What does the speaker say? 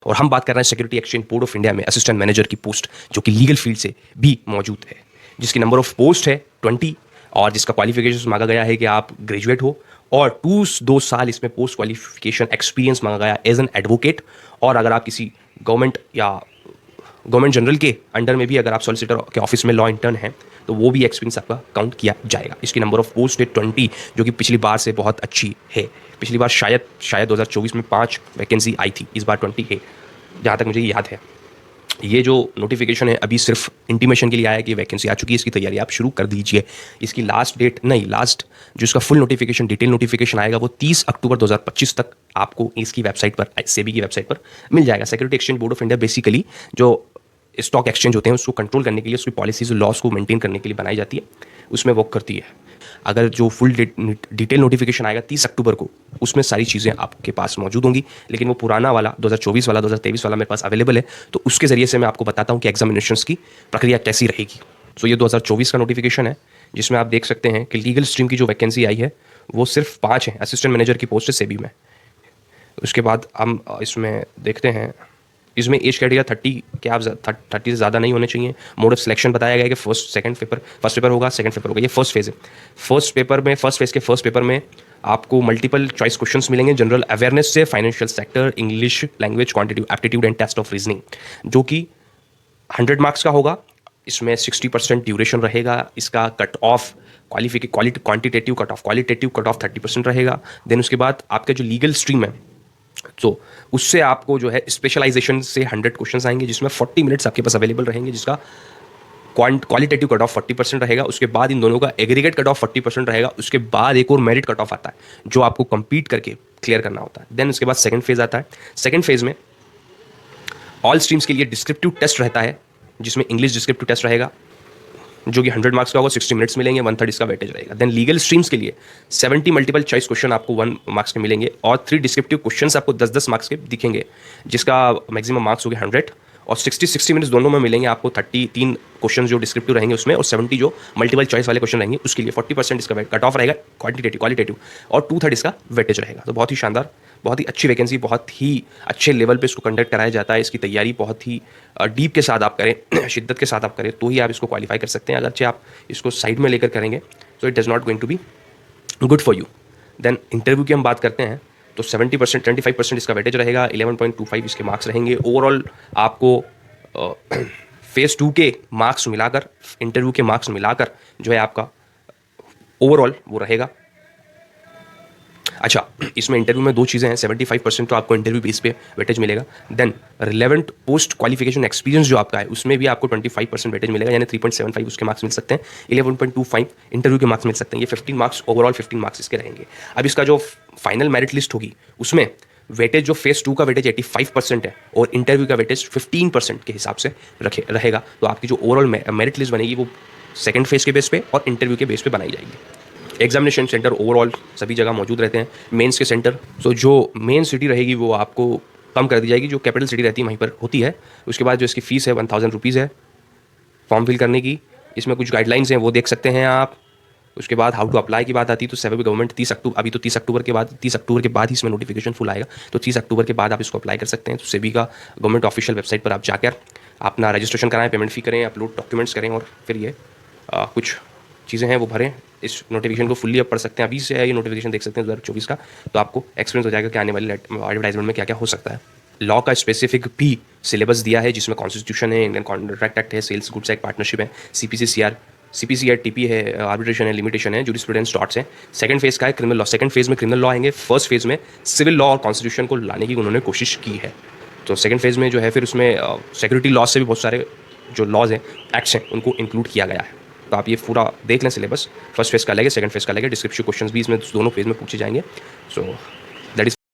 और हम बात कर रहे हैं security exchange board of India में असिस्टेंट मैनेजर की पोस्ट, जो कि लीगल फील्ड से भी मौजूद है, जिसकी नंबर ऑफ पोस्ट है 20 और जिसका क्वालिफिकेशन मांगा गया है कि आप ग्रेजुएट हो और 2 साल इसमें पोस्ट क्वालिफिकेशन एक्सपीरियंस मांगा गया एज एन एडवोकेट। और अगर आप किसी गवर्नमेंट या गवर्नमेंट जनरल के अंडर में भी अगर आप सॉलिसिटर के ऑफिस में लॉ इंटर्न हैं तो वो भी एक्सपीरियंस आपका काउंट किया जाएगा। इसकी नंबर ऑफ पोस्ट है 20, जो कि पिछली बार से बहुत अच्छी है। पिछली बार शायद 2024 में 5 वैकेंसी आई थी, इस बार 20 है जहाँ तक मुझे याद है। ये जो नोटिफिकेशन है अभी सिर्फ इंटीमेशन के लिए आया है कि वैकेंसी आ चुकी है, इसकी तैयारी आप शुरू कर दीजिए। इसकी लास्ट जो इसका फुल नोटिफिकेशन डिटेल नोटिफिकेशन आएगा वो 30 अक्टूबर 2025 तक आपको इसकी वेबसाइट पर, सेबी की वेबसाइट पर मिल जाएगा। Security exchange board of India basically जो स्टॉक एक्सचेंज होते हैं उसको कंट्रोल करने के लिए, उसकी पॉलिसीज लॉस को मेंटेन करने के लिए बनाई जाती है, उसमें वर्क करती है। अगर जो फुल डिटेल नोटिफिकेशन आएगा 30 अक्टूबर को, उसमें सारी चीज़ें आपके पास मौजूद होंगी। लेकिन वो पुराना वाला 2024 वाला 2023 वाला मेरे पास अवेलेबल है, तो उसके ज़रिए से मैं आपको बताता हूँ कि एग्जामिनेशंस की प्रक्रिया कैसी रहेगी। तो ये 2024 का नोटिफिकेशन है, जिसमें आप देख सकते हैं कि लीगल स्ट्रीम की जो वैकेंसी आई है वो सिर्फ 5 है। असिस्टेंट मैनेजर की पोस्ट है सेबी में। उसके बाद हम इसमें देखते हैं, इसमें एज क्राइटेरिया 30 के आप 30 से ज़्यादा नहीं होने चाहिए। मोड ऑफ सिलेक्शन बताया गया है कि फर्स्ट पेपर होगा, सेकंड पेपर होगा। ये फर्स्ट फेज़ है। फर्स्ट फेज़ के फर्स्ट पेपर में आपको मल्टीपल चॉइस क्वेश्चंस मिलेंगे जनरल अवेयरनेस से, financial sector, English language, quantitative aptitude and test of reasoning, जो कि 100 मार्क्स का होगा। इसमें 60% ड्यूरेशन रहेगा। इसका cut off quantitative cut off 30% रहेगा। देन उसके बाद आपका जो लीगल स्ट्रीम है तो उससे आपको जो है स्पेशलाइजेशन से 100 क्वेश्चंस आएंगे, जिसमें 40 मिनट्स आपके पास अवेलेबल रहेंगे, जिसका क्वालिटेटिव कट ऑफ 40% रहेगा। उसके बाद इन दोनों का एग्रीगेट कट ऑफ 40% रहेगा। उसके बाद एक और मेरिट कट ऑफ आता है जो आपको कंपीट करके क्लियर करना होता है। देन उसके बाद सेकंड फेज आता है। सेकंड फेज में ऑल स्ट्रीम्स के लिए डिस्क्रिप्टिव टेस्ट रहता है, जिसमें इंग्लिश डिस्क्रिप्टिव टेस्ट रहेगा जो कि 100 मार्क्स का होगा, 60 मिनट्स मिलेंगे, 1/3 इसका वेटेज रहेगा। देन लीगल स्ट्रीम्स के लिए 70 मल्टीपल चॉइस क्वेश्चन आपको 1 मार्क्स के मिलेंगे और 3 डिस्क्रिप्टिव क्वेश्चंस आपको 10-10 मार्क्स के दिखेंगे, जिसका मैक्सिमम मार्क्स होंगे 100 और 60 मिनट्स दोनों में मिलेंगे आपको। 33 क्वेश्चन जो डिस्क्रिप्टिव रहेंगे उसमें और 70 जो मल्टीपल चॉइस वाले क्वेश्चन रहेंगे उसके लिए 40% इसका कट ऑफ रहेगा क्वालिटेटिव और 2/3 इसका वेटेज रहेगा। तो बहुत ही शानदार, बहुत ही अच्छी वैकेंसी, बहुत ही अच्छे लेवल पे इसको कंडक्ट कराया जाता है। इसकी तैयारी बहुत ही डीप के साथ आप करें, शिद्दत के साथ आप करें तो ही आप इसको क्वालिफाई कर सकते हैं। अगरचे आप इसको साइड में लेकर करेंगे तो it does not going to be good for you. Then interview की हम बात करते हैं तो 70% 25% इसका वेटेज रहेगा, 11.25 इसके मार्क्स रहेंगे। ओवरऑल आपको फेज़ 2 के मार्क्स मिलाकर, इंटरव्यू के मार्क्स मिलाकर जो है आपका ओवरऑल वो रहेगा। अच्छा, इसमें इंटरव्यू में 2 चीज़ें हैं। 75% तो आपको इंटरव्यू बेस पे वेटेज मिलेगा। Then relevant post qualification experience जो आपका है उसमें भी आपको 25% वेटेज मिलेगा, यानी 3.75 उसके मार्क्स मिल सकते हैं, 11.25 इंटरव्यू के मार्क्स मिल सकते हैं। ये 15 मार्क्स ओवरऑल 15 मार्क्स इसके रहेंगे। अब इसका जो फाइनल मेरिट लिस्ट होगी उसमें वेटेज जो फेज़ 2 का वेटेज 85% है और इंटरव्यू का वेटेज 15% के हिसाब से रहेगा। तो आपकी जो ओवरऑल मेरिट लिस्ट बनेगी वो सेकंड फेज़ के बेस पे और इंटरव्यू के बेस पे बनाई जाएगी। एग्जामिनेशन सेंटर ओवरऑल सभी जगह मौजूद रहते हैं। मेंस के सेंटर तो जो मेन सिटी रहेगी वो आपको कम कर दी जाएगी, जो कैपिटल सिटी रहती है वहीं पर होती है। उसके बाद जो इसकी फ़ीस है 1000 रुपीज़ है फॉर्म फिल करने की। इसमें कुछ गाइडलाइंस हैं वो देख सकते हैं आप। उसके बाद हाउ टू अप्लाई की बात आती है तो सेबी गवर्नमेंट 30 अक्टूबर के बाद ही इसमें नोटिफिकेशन फुल आएगा, तो 30 अक्टूबर के बाद आप इसको अप्लाई कर सकते हैं। तो सेबी का गवर्नमेंट ऑफिशियल वेबसाइट पर आप जाकर अपना रजिस्ट्रेशन कराएं, पेमेंट फ़ी करें, अपलोड डॉक्यूमेंट्स करें और फिर ये कुछ चीज़ें हैं वो भरें। इस नोटिफिकेशन को फुल्ली आप पढ़ सकते हैं। अभी से ये नोटिफिकेशन देख सकते हैं 2024 का, तो आपको एक्सपीरियंस हो जाएगा कि आने वाली एडवर्टाइजमेंट में क्या क्या हो सकता है। लॉ का स्पेसिफिक भी सिलेबस दिया है, जिसमें कॉन्स्टिट्यूशन है, इंडियन कॉन्ट्रैक्ट एक्ट है, सेल्स गुड्स एक्ट, पार्टनरशिप है, सीपीसीआर टीपी है, आर्बिट्रेशन है, लिमिटेशन है, जूरिस्प्रूडेंस टॉट्स है। सेकंड फेज़ का है क्रिमिनल लॉ। सेकंड फेज़ में क्रिमिनल लॉ आएंगे। फर्स्ट फेज़ में सिविल लॉ और कॉन्स्टिट्यूशन को लाने की उन्होंने कोशिश की है। तो सेकंड फेज़ में जो है फिर उसमें सिक्योरिटी लॉ से भी बहुत सारे जो लॉज हैं, एक्ट्स हैं, उनको इंक्लूड किया गया है। तो आप ये पूरा देख लें सिलेबस। फर्स्ट फेज़ का अलग है, सेकंड फेज़ का अलग है। डिस्क्रिप्टिव क्वेश्चंस भी इसमें दोनों फेज़ में पूछे जाएंगे। सो